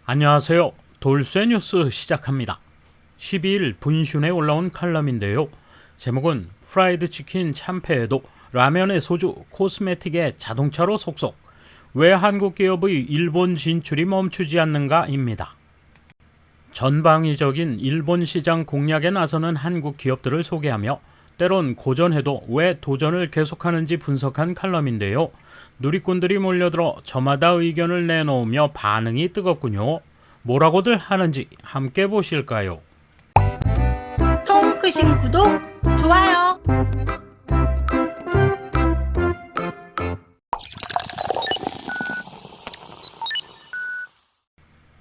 안녕하세요. 돌쇠 뉴스 시작합니다. 12일 분신에 올라온 칼럼인데요. 제목은 프라이드 치킨 참패에도 라면의 소주, 코스메틱의 자동차로 속속. 왜 한국 기업의 일본 진출이 멈추지 않는가입니다. 전방위적인 일본 시장 공략에 나서는 한국 기업들을 소개하며 때론 고전해도 왜 도전을 계속하는지 분석한 칼럼인데요. 누리꾼들이 몰려들어 저마다 의견을 내놓으며 반응이 뜨겁군요. 뭐라고들 하는지 함께 보실까요? 통크신 구독, 좋아요.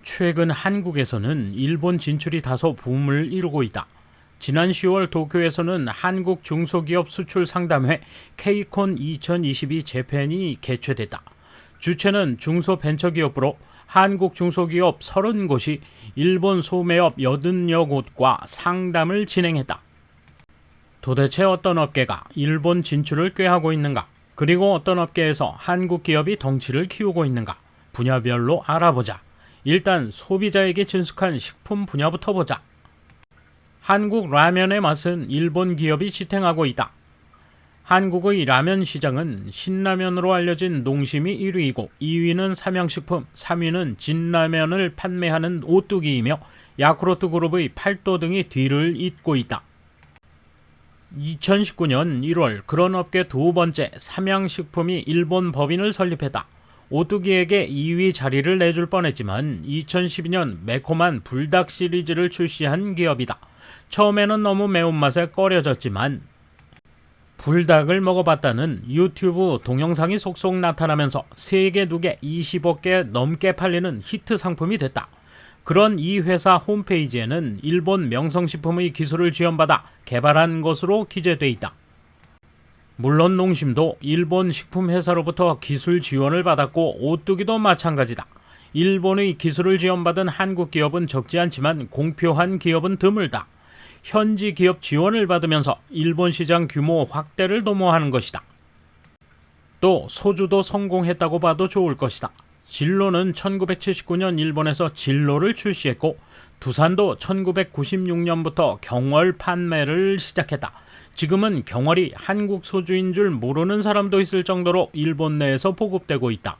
최근 한국에서는 일본 진출이 다소 붐을 이루고 있다. 지난 10월 도쿄에서는 한국 중소기업 수출 상담회 K콘 2022 재팬이 개최됐다. 주최는 중소벤처기업으로 한국 중소기업 30곳이 일본 소매업 80여 곳과 상담을 진행했다. 도대체 어떤 업계가 일본 진출을 꾀하고 있는가? 그리고 어떤 업계에서 한국 기업이 덩치를 키우고 있는가? 분야별로 알아보자. 일단 소비자에게 친숙한 식품 분야부터 보자. 한국 라면의 맛은 일본 기업이 지탱하고 있다. 한국의 라면 시장은 신라면으로 알려진 농심이 1위이고 2위는 삼양식품, 3위는 진라면을 판매하는 오뚜기이며 야쿠르트 그룹의 팔도 등이 뒤를 잇고 있다. 2019년 1월 그런 업계 두 번째 삼양식품이 일본 법인을 설립했다. 오뚜기에게 2위 자리를 내줄 뻔했지만 2012년 매콤한 불닭 시리즈를 출시한 기업이다. 처음에는 너무 매운맛에 꺼려졌지만 불닭을 먹어봤다는 유튜브 동영상이 속속 나타나면서 세계 2개 20억 개 넘게 팔리는 히트 상품이 됐다. 그런 이 회사 홈페이지에는 일본 명성식품의 기술을 지원받아 개발한 것으로 기재돼 있다. 물론 농심도 일본 식품회사로부터 기술 지원을 받았고 오뚜기도 마찬가지다. 일본의 기술을 지원받은 한국 기업은 적지 않지만 공표한 기업은 드물다. 현지 기업 지원을 받으면서 일본 시장 규모 확대를 도모하는 것이다. 또 소주도 성공했다고 봐도 좋을 것이다. 진로는 1979년 일본에서 진로를 출시했고 두산도 1996년부터 경월 판매를 시작했다. 지금은 경월이 한국 소주인 줄 모르는 사람도 있을 정도로 일본 내에서 보급되고 있다.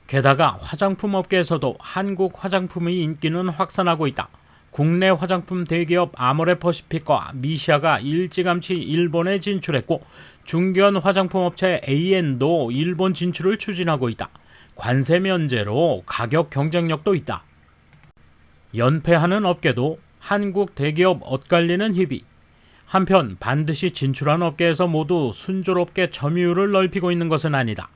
게다가 화장품 업계에서도 한국 화장품의 인기는 확산하고 있다. 국내 화장품 대기업 아모레퍼시픽과 미시아가 일찌감치 일본에 진출했고 중견 화장품 업체 AN도 일본 진출을 추진하고 있다. 관세 면제로 가격 경쟁력도 있다. 연패하는 업계도 한국 대기업 엇갈리는 희비. 한편 반드시 진출한 업계에서 모두 순조롭게 점유율을 넓히고 있는 것은 아니다.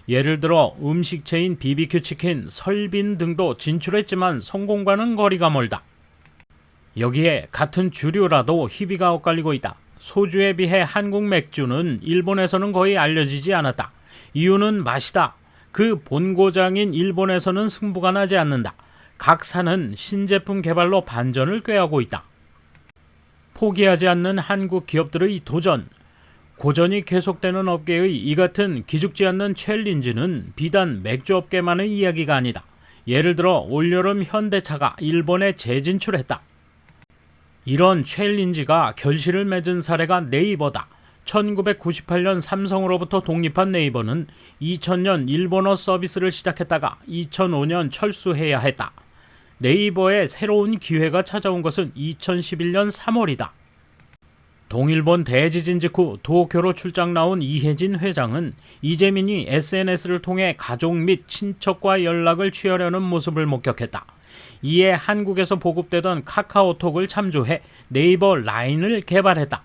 예를 들어 음식체인 BBQ 치킨, 설빈 등도 진출했지만 성공과는 거리가 멀다. 여기에 같은 주류라도 희비가 엇갈리고 있다. 소주에 비해 한국 맥주는 일본에서는 거의 알려지지 않았다. 이유는 맛이다. 그 본고장인 일본에서는 승부가 나지 않는다. 각 사는 신제품 개발로 반전을 꾀하고 있다. 포기하지 않는 한국 기업들의 도전. 고전이 계속되는 업계의 이 같은 기죽지 않는 챌린지는 비단 맥주업계만의 이야기가 아니다. 예를 들어 올여름 현대차가 일본에 재진출했다. 이런 챌린지가 결실을 맺은 사례가 네이버다. 1998년 삼성으로부터 독립한 네이버는 2000년 일본어 서비스를 시작했다가 2005년 철수해야 했다. 네이버에 새로운 기회가 찾아온 것은 2011년 3월이다. 동일본 대지진 직후 도쿄로 출장 나온 이혜진 회장은 이재민이 SNS를 통해 가족 및 친척과 연락을 취하려는 모습을 목격했다. 이에 한국에서 보급되던 카카오톡을 참조해 네이버 라인을 개발했다.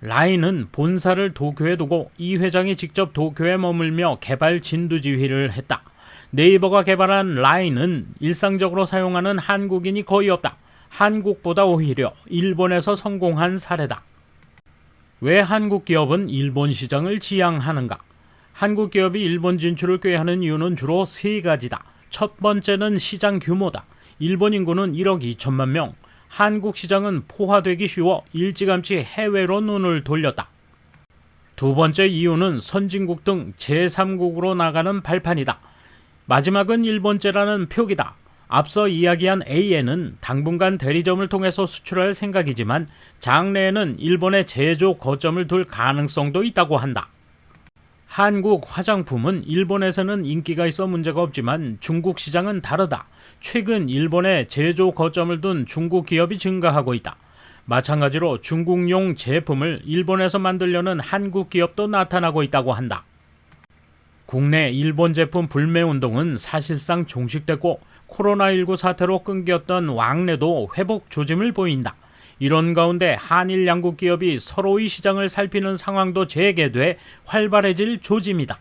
라인은 본사를 도쿄에 두고 이 회장이 직접 도쿄에 머물며 개발 진두지휘를 했다. 네이버가 개발한 라인은 일상적으로 사용하는 한국인이 거의 없다. 한국보다 오히려 일본에서 성공한 사례다. 왜 한국 기업은 일본 시장을 지향하는가? 한국 기업이 일본 진출을 꾀하는 이유는 주로 세 가지다. 첫 번째는 시장 규모다. 일본 인구는 1억 2천만 명. 한국 시장은 포화되기 쉬워 일찌감치 해외로 눈을 돌렸다. 두 번째 이유는 선진국 등 제3국으로 나가는 발판이다. 마지막은 일본제라는 표기다. 앞서 이야기한 A에는 당분간 대리점을 통해서 수출할 생각이지만 장래에는 일본에 제조 거점을 둘 가능성도 있다고 한다. 한국 화장품은 일본에서는 인기가 있어 문제가 없지만 중국 시장은 다르다. 최근 일본에 제조 거점을 둔 중국 기업이 증가하고 있다. 마찬가지로 중국용 제품을 일본에서 만들려는 한국 기업도 나타나고 있다고 한다. 국내 일본 제품 불매 운동은 사실상 종식됐고 코로나19 사태로 끊겼던 왕래도 회복 조짐을 보인다. 이런 가운데 한일 양국 기업이 서로의 시장을 살피는 상황도 재개돼 활발해질 조짐이다.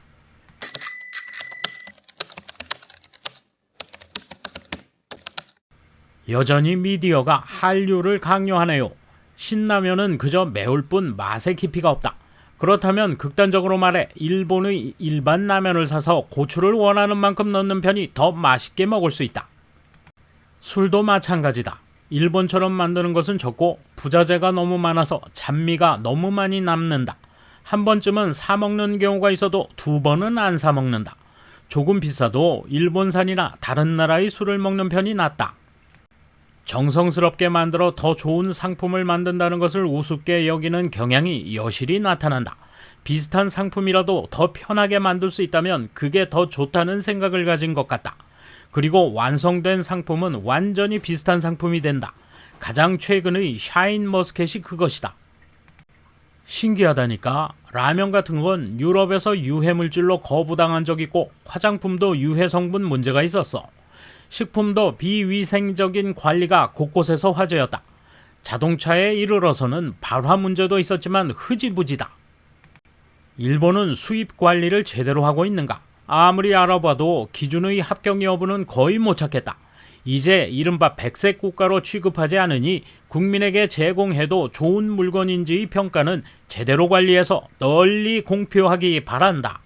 여전히 미디어가 한류를 강요하네요. 신라면은 그저 매울 뿐 맛의 깊이가 없다. 그렇다면 극단적으로 말해 일본의 일반 라면을 사서 고추를 원하는 만큼 넣는 편이 더 맛있게 먹을 수 있다. 술도 마찬가지다. 일본처럼 만드는 것은 적고 부자재가 너무 많아서 잔미가 너무 많이 남는다. 한 번쯤은 사 먹는 경우가 있어도 두 번은 안 사 먹는다. 조금 비싸도 일본산이나 다른 나라의 술을 먹는 편이 낫다. 정성스럽게 만들어 더 좋은 상품을 만든다는 것을 우습게 여기는 경향이 여실히 나타난다. 비슷한 상품이라도 더 편하게 만들 수 있다면 그게 더 좋다는 생각을 가진 것 같다. 그리고 완성된 상품은 완전히 비슷한 상품이 된다. 가장 최근의 샤인 머스켓이 그것이다. 신기하다니까. 라면 같은 건 유럽에서 유해물질로 거부당한 적 있고 화장품도 유해 성분 문제가 있었어. 식품도 비위생적인 관리가 곳곳에서 화제였다. 자동차에 이르러서는 발화 문제도 있었지만 흐지부지다. 일본은 수입 관리를 제대로 하고 있는가? 아무리 알아봐도 기준의 합격 여부는 거의 못 찾겠다. 이제 이른바 백색 국가로 취급하지 않으니 국민에게 제공해도 좋은 물건인지의 평가는 제대로 관리해서 널리 공표하기 바란다.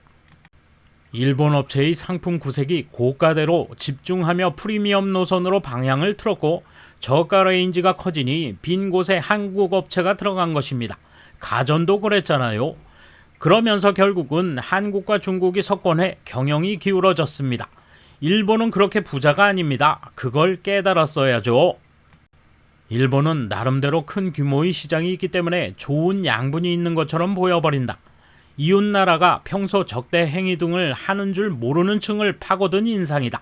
일본 업체의 상품 구색이 고가대로 집중하며 프리미엄 노선으로 방향을 틀었고 저가 레인지가 커지니 빈 곳에 한국 업체가 들어간 것입니다. 가전도 그랬잖아요. 그러면서 결국은 한국과 중국이 석권해 경영이 기울어졌습니다. 일본은 그렇게 부자가 아닙니다. 그걸 깨달았어야죠. 일본은 나름대로 큰 규모의 시장이 있기 때문에 좋은 양분이 있는 것처럼 보여버린다. 이웃나라가 평소 적대 행위 등을 하는 줄 모르는 층을 파고든 인상이다.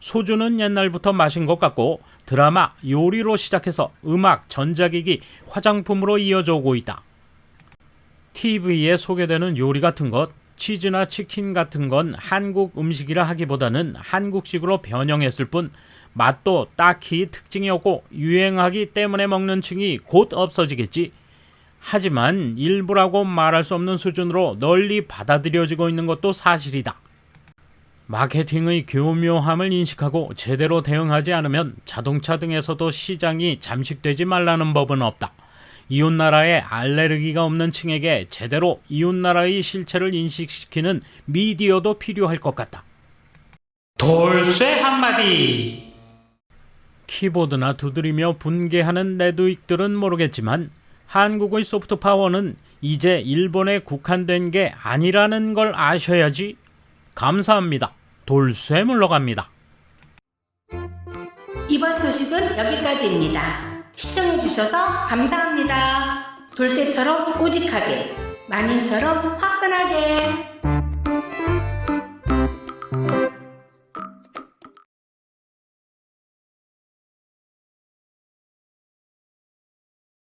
소주는 옛날부터 마신 것 같고 드라마, 요리로 시작해서 음악, 전자기기, 화장품으로 이어져 오고 있다. TV에 소개되는 요리 같은 것, 치즈나 치킨 같은 건 한국 음식이라 하기보다는 한국식으로 변형했을 뿐 맛도 딱히 특징이 없고 유행하기 때문에 먹는 층이 곧 없어지겠지. 하지만 일부라고 말할 수 없는 수준으로 널리 받아들여지고 있는 것도 사실이다. 마케팅의 교묘함을 인식하고 제대로 대응하지 않으면 자동차 등에서도 시장이 잠식되지 말라는 법은 없다. 이웃나라에 알레르기가 없는 층에게 제대로 이웃나라의 실체를 인식시키는 미디어도 필요할 것 같다. 돌쇠 한마디. 키보드나 두드리며 분개하는 내두익들은 모르겠지만 한국의 소프트 파워는 이제 일본에 국한된 게 아니라는 걸 아셔야지. 감사합니다. 돌쇠 물러갑니다. 이번 소식은 여기까지입니다. 시청해주셔서 감사합니다. 돌쇠처럼 꼬직하게, 만인처럼 화끈하게.